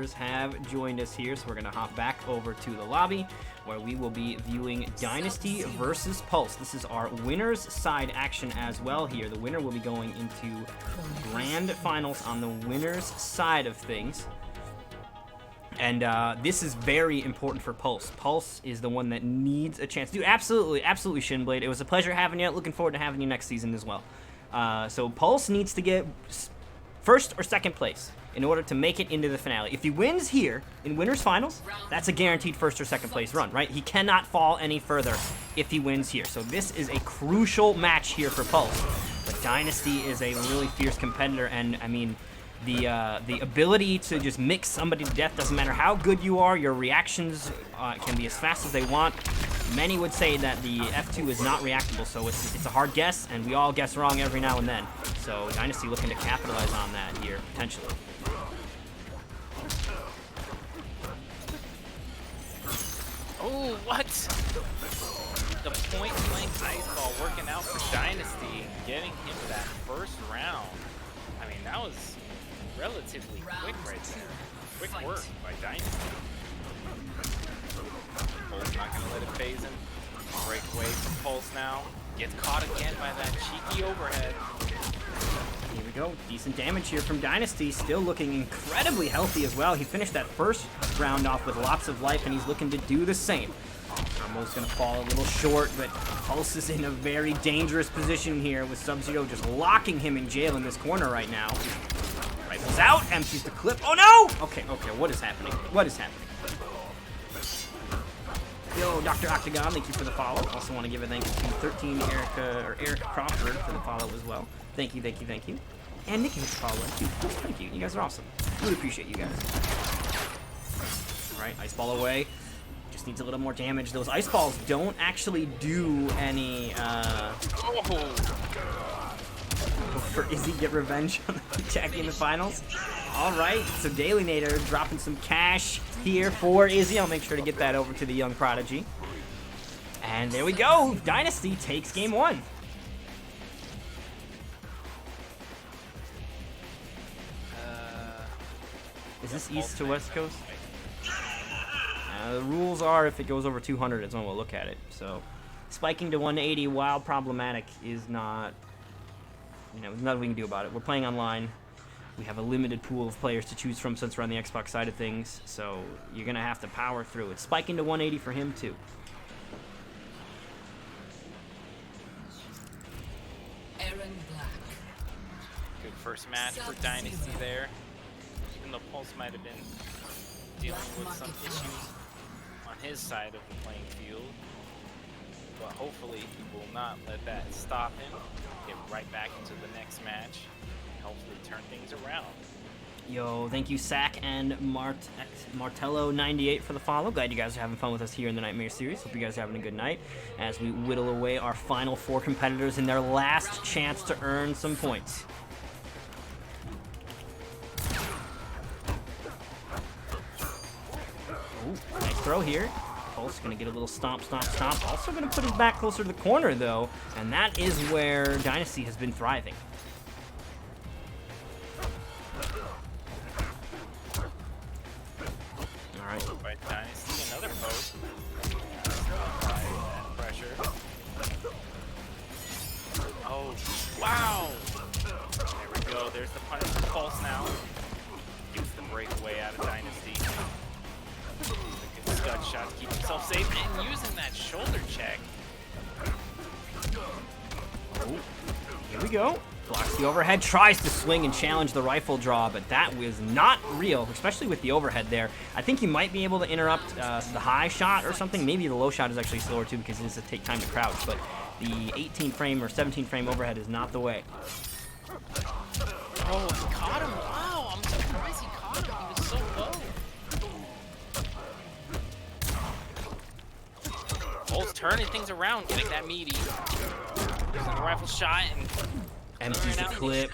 competitors have joined us here, so we're going to hop back over to the lobby where we will be viewing Dynasty versus Pulse. This is our winners side action as well here. The winner will be going into grand finals on the winners side of things. And this is very important for Pulse. Pulse is the one that needs a chance. Dude, absolutely, absolutely, Shinblade. It was a pleasure having you. Looking forward to having you next season as well. So Pulse needs to get first or second place in order to make it into the finale. If he wins here in winners finals, that's a guaranteed first or second place run, right? He cannot fall any further if he wins here. So this is a crucial match here for Pulse. But Dynasty is a really fierce competitor, and I mean, the ability to just mix somebody to death, doesn't matter how good you are, your reactions can be as fast as they want. Many would say that the F2 is not reactable, so it's a hard guess, and we all guess wrong every now and then. So Dynasty looking to capitalize on that here, potentially. Oh, what? The point-blank ice ball working out for Dynasty, getting him that first round. I mean, that was relatively quick right there. Quick work by Dynasty. Pulse not going to let it phase him. Break away from Pulse now. Gets caught again by that cheeky overhead. Here we go. Decent damage here from Dynasty. Still looking incredibly healthy as well. He finished that first round off with lots of life, and he's looking to do the same. Almost going to fall a little short, but Pulse is in a very dangerous position here with Sub-Zero just locking him in jail in this corner right now. Rifles out, empties the clip. Oh no! Okay, what is happening? What is happening? Yo, Dr. Octagon, thank you for the follow. Also want to give a thank you to 13 Eric Crawford for the follow as well. Thank you. And Nikki for the follow too. Thank you. You guys are awesome. Really appreciate you guys. All right, ice ball away. Just needs a little more damage. Those ice balls don't actually do any. For Izzy get revenge on Jackie in the finals. All right, so Daily Nader dropping some cash here for Izzy. I'll make sure to get that over to the young prodigy. And there we go. Dynasty takes game one. Is this East to West Coast? The rules are if it goes over 200, it's when we'll look at it. So spiking to 180, while problematic, is not, there's nothing we can do about it. We're playing online. We have a limited pool of players to choose from since we're on the Xbox side of things. So you're going to have to power through it. Spiking to 180 for him, too. Good first match for Dynasty there. Even though Pulse might have been dealing with some issues on his side of the playing field. But hopefully he will not let that stop him. Get right back into the next match and hopefully turn things around. Yo, thank you, Sack and Martello98 for the follow. Glad you guys are having fun with us here in the Nightmare series. Hope you guys are having a good night as we whittle away our final 4 competitors in their last chance to earn some points. Ooh, nice throw here. Pulse gonna get a little stomp. Also gonna put his back closer to the corner though, and that is where Dynasty has been thriving. All right. By Dynasty, another post. That pressure. Oh, wow! There we go. There's the punish for Pulse now. Gets the breakaway out of Dynasty. Scud shot to keep himself safe and using that shoulder check. Oh, here we go. Blocks the overhead, tries to swing and challenge the rifle draw, but that was not real, especially with the overhead there. I think you might be able to interrupt the high shot or something. Maybe the low shot is actually slower too because it does take time to crouch, but the 18 frame or 17 frame overhead is not the way. Oh, he caught him. Wow, I'm surprised he caught him. He was so low. Pulse turning things around, getting that meaty. Using the rifle shot and empties the clip.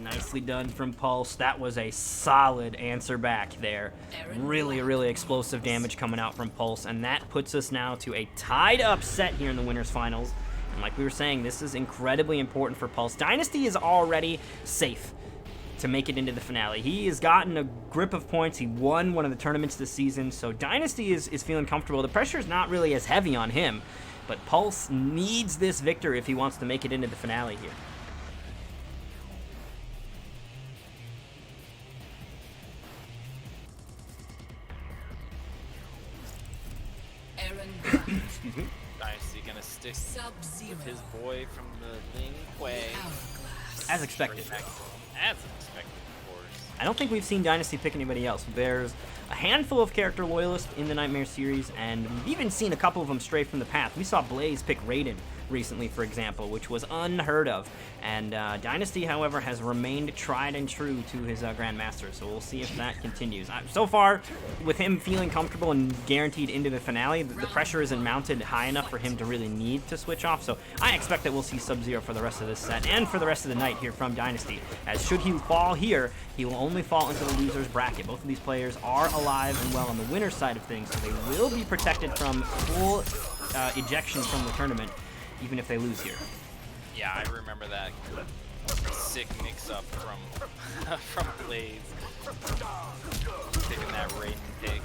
Nicely done from Pulse. That was a solid answer back there. Really explosive damage coming out from Pulse, and that puts us now to a tied up set here in the winners finals. And like we were saying, this is incredibly important for Pulse. Dynasty is already safe to make it into the finale. He has gotten a grip of points. He won one of the tournaments this season, so Dynasty is feeling comfortable. The pressure is not really as heavy on him, but Pulse needs this victory if he wants to make it into the finale here. Excuse me. Dynasty gonna stick with his boy from the Ling Kuei. As expected. As expected, of course. I don't think we've seen Dynasty pick anybody else. There's a handful of character loyalists in the Nightmare series, and we've even seen a couple of them stray from the path. We saw Blaze pick Raiden recently, for example, which was unheard of. And Dynasty, however, has remained tried and true to his Grandmaster, so we'll see if that continues. So far, with him feeling comfortable and guaranteed into the finale, the pressure isn't mounted high enough for him to really need to switch off, so I expect that we'll see Sub-Zero for the rest of this set and for the rest of the night here from Dynasty, as should he fall here, he will only fall into the loser's bracket. Both of these players are alive and well on the winner's side of things, so they will be protected from full ejection from the tournament, even if they lose here. Yeah, I remember that sick mix-up from from Blaze. Taking that Raiden pick.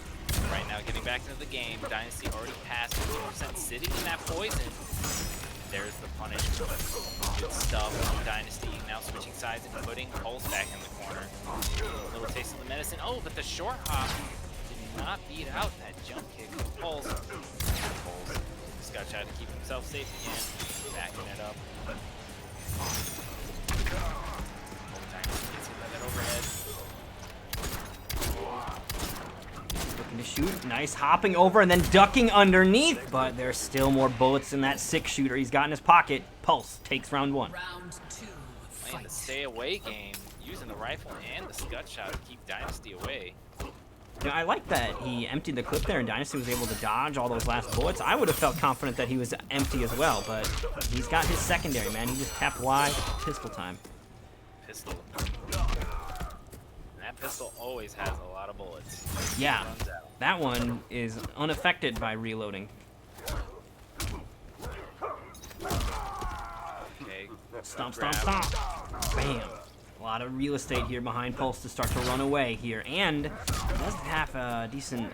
Right now, getting back into the game. Dynasty already passed 50%, sitting in that poison. There's the punishment. Good stuff from Dynasty. Now switching sides and putting Pulse back in the corner. A little taste of the medicine. Oh, but the short hop did not beat out that jump kick of Pulse. Pulse just got to try to keep himself safe again. Backing it up. Dynasty gets hit by that overhead. Looking to shoot. Nice hopping over and then ducking underneath, but there's still more bullets in that 6-shooter he's got in his pocket. Pulse takes round 1. Playing the stay away game, using the rifle and the scud shot to keep Dynasty away. You know, I like that he emptied the clip there and Dynasty was able to dodge all those last bullets. I would have felt confident that he was empty as well, but he's got his secondary, man. He just tapped Y, pistol time. Pistol. And that pistol always has a lot of bullets. Yeah, that one is unaffected by reloading. Okay. Stomp, stomp, stomp. Bam. A lot of real estate here behind Pulse to start to run away here, and does have a decent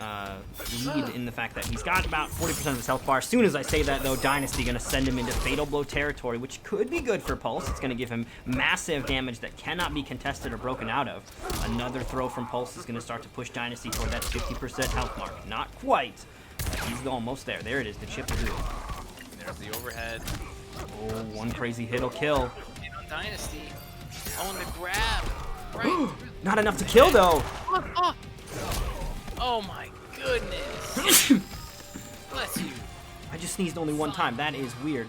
lead in the fact that he's got about 40% of his health bar. As soon as I say that, though, Dynasty going to send him into Fatal Blow territory, which could be good for Pulse. It's going to give him massive damage that cannot be contested or broken out of. Another throw from Pulse is going to start to push Dynasty toward that 50% health mark. Not quite, but he's almost there. There it is, the chip is real. There's the overhead. Oh, one crazy hit will kill. And on Dynasty. Oh, and the grab. Right. Not enough to kill, though. Oh my goodness. Bless you. I just sneezed only one time. That is weird.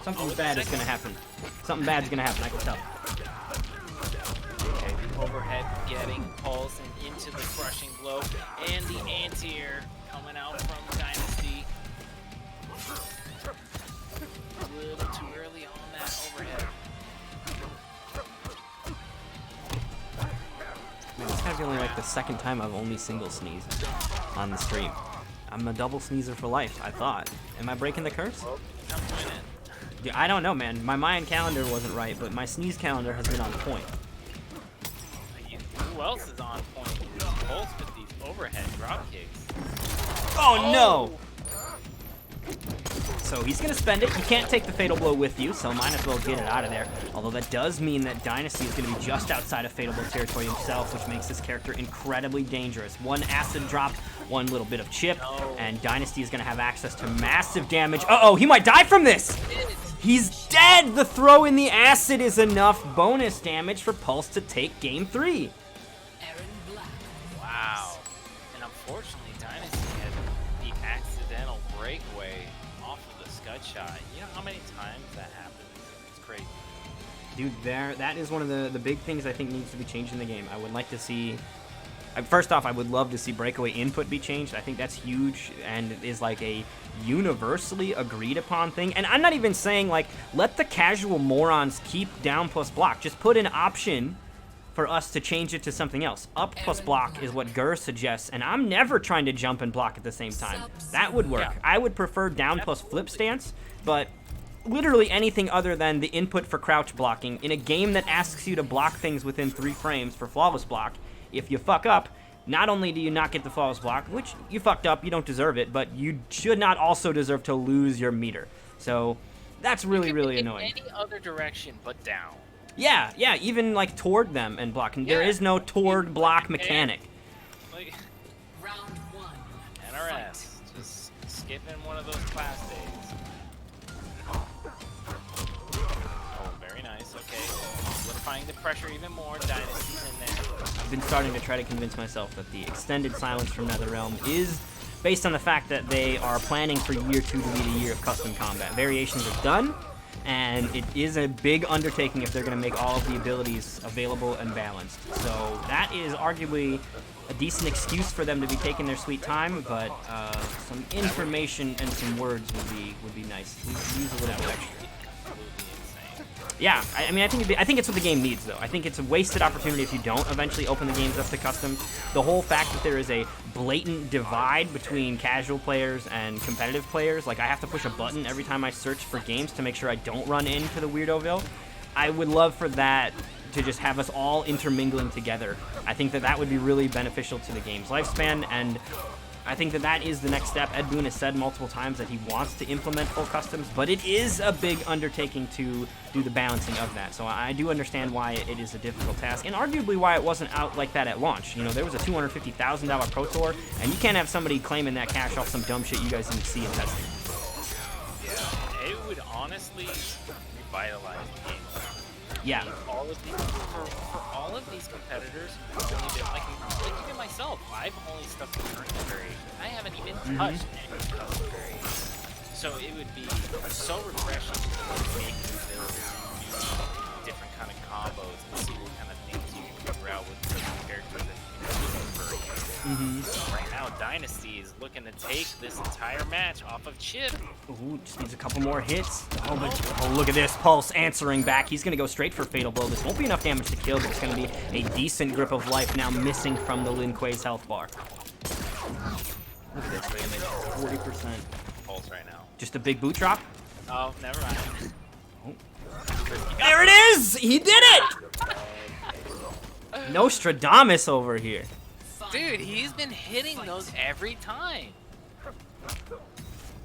Something bad is gonna happen. Something bad is gonna happen, I can tell. Okay, the overhead getting Pulse and into the crushing blow. And the anti-air coming out from Dynasty. A little too early on that overhead. Man, this might be only like the second time I've only single sneezed on the stream. I'm a double sneezer for life, I thought. Am I breaking the curse? Yeah, I don't know, man. My Mayan calendar wasn't right, but my sneeze calendar has been on point. Who else is on point? Pulse with these overhead drop kicks. Oh, no! So he's going to spend it. You can't take the Fatal Blow with you, so might as well get it out of there. Although that does mean that Dynasty is going to be just outside of Fatal Blow territory himself, which makes this character incredibly dangerous. One acid drop, one little bit of chip, and Dynasty is going to have access to massive damage. Uh-oh, he might die from this! He's dead! The throw in the acid is enough bonus damage for Pulse to take Game 3. Wow. And unfortunately, Dynasty had the accidental breakaway off of the scud shot. You know how many times that happens? It's crazy. Dude, that is one of the big things I think needs to be changed in the game. I would like to see... First off, I would love to see breakaway input be changed. I think that's huge and is like a universally agreed upon thing. And I'm not even saying, like, let the casual morons keep down plus block. Just put an option for us to change it to something else. Up plus block is what Gur suggests, and I'm never trying to jump and block at the same time. That would work. Yeah. I would prefer down plus flip stance, but literally anything other than the input for crouch blocking in a game that asks you to block things within 3 frames for flawless block. If you fuck up, not only do you not get the flawless block, which you fucked up, you don't deserve it, but you should not also deserve to lose your meter. So that's really, really annoying. Any other direction but down. Yeah, even like toward them and blocking. There is no toward block mechanic. Like, NRS, just skipping one of those class days. Oh, very nice. Okay, solidifying the pressure even more. Dynasty's in there. I've been starting to try to convince myself that the extended silence from NetherRealm is based on the fact that they are planning for year 2 to be the year of custom combat. Variations are done, and it is a big undertaking if they're going to make all of the abilities available and balanced. So that is arguably a decent excuse for them to be taking their sweet time, but some information and some words would be nice. Use a little bit extra. Yeah, I mean, I think it's what the game needs, though. I think it's a wasted opportunity if you don't eventually open the games up to custom. The whole fact that there is a blatant divide between casual players and competitive players, like I have to push a button every time I search for games to make sure I don't run into the Weirdoville. I would love for that to just have us all intermingling together. I think that would be really beneficial to the game's lifespan, and I think that is the next step. Ed Boon has said multiple times that he wants to implement full customs, but it is a big undertaking to do the balancing of that. So I do understand why it is a difficult task, and arguably why it wasn't out like that at launch. You know, there was a $250,000 Pro Tour, and you can't have somebody claiming that cash off some dumb shit you guys didn't see in testing. Yeah, it would honestly revitalize the game. Yeah. All of these, for all of these competitors who've only been, like even myself, I've only stuck with current variation. I haven't even touched any custom variations. So it would be so refreshing to make new builds, do different kind of combos, and see what kind of things you can figure out with different characters that you can use for Right now, Dynasty is looking to take this entire match off of Chip. Ooh, just needs a couple more hits. Oh, look at this. Pulse answering back. He's going to go straight for Fatal Blow. This won't be enough damage to kill, but it's going to be a decent grip of life now missing from the Lin Kuei's health bar. Look at this damage. 40%. Pulse right now. Just a big boot drop? Oh, never mind. There it is! He did it! Nostradamus over here. Dude, he's been hitting those every time.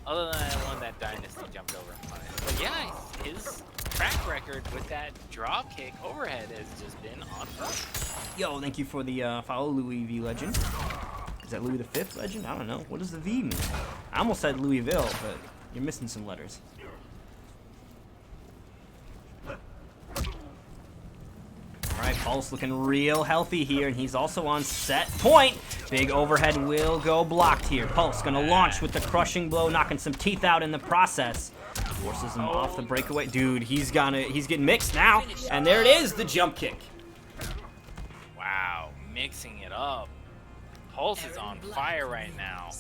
Other than that one that Dynasty jumped over him on it. But yeah, his track record with that drop kick overhead has just been on point. Yo, thank you for the follow, Louis V Legend. Is that Louis the Fifth Legend? I don't know. What does the V mean? I almost said Louisville, but you're missing some letters. Alright, Pulse looking real healthy here, and he's also on set point. Big overhead will go blocked here. Pulse gonna launch with the crushing blow, knocking some teeth out in the process. Forces him off the breakaway. Dude, he's getting mixed now. And there it is, the jump kick. Wow, mixing it up. Pulse is on fire right now.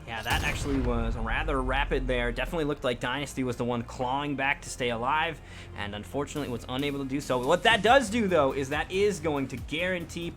Yeah, that actually was rather rapid there. Definitely looked like Dynasty was the one clawing back to stay alive, and unfortunately was unable to do so. What that does do, though, is that is going to guarantee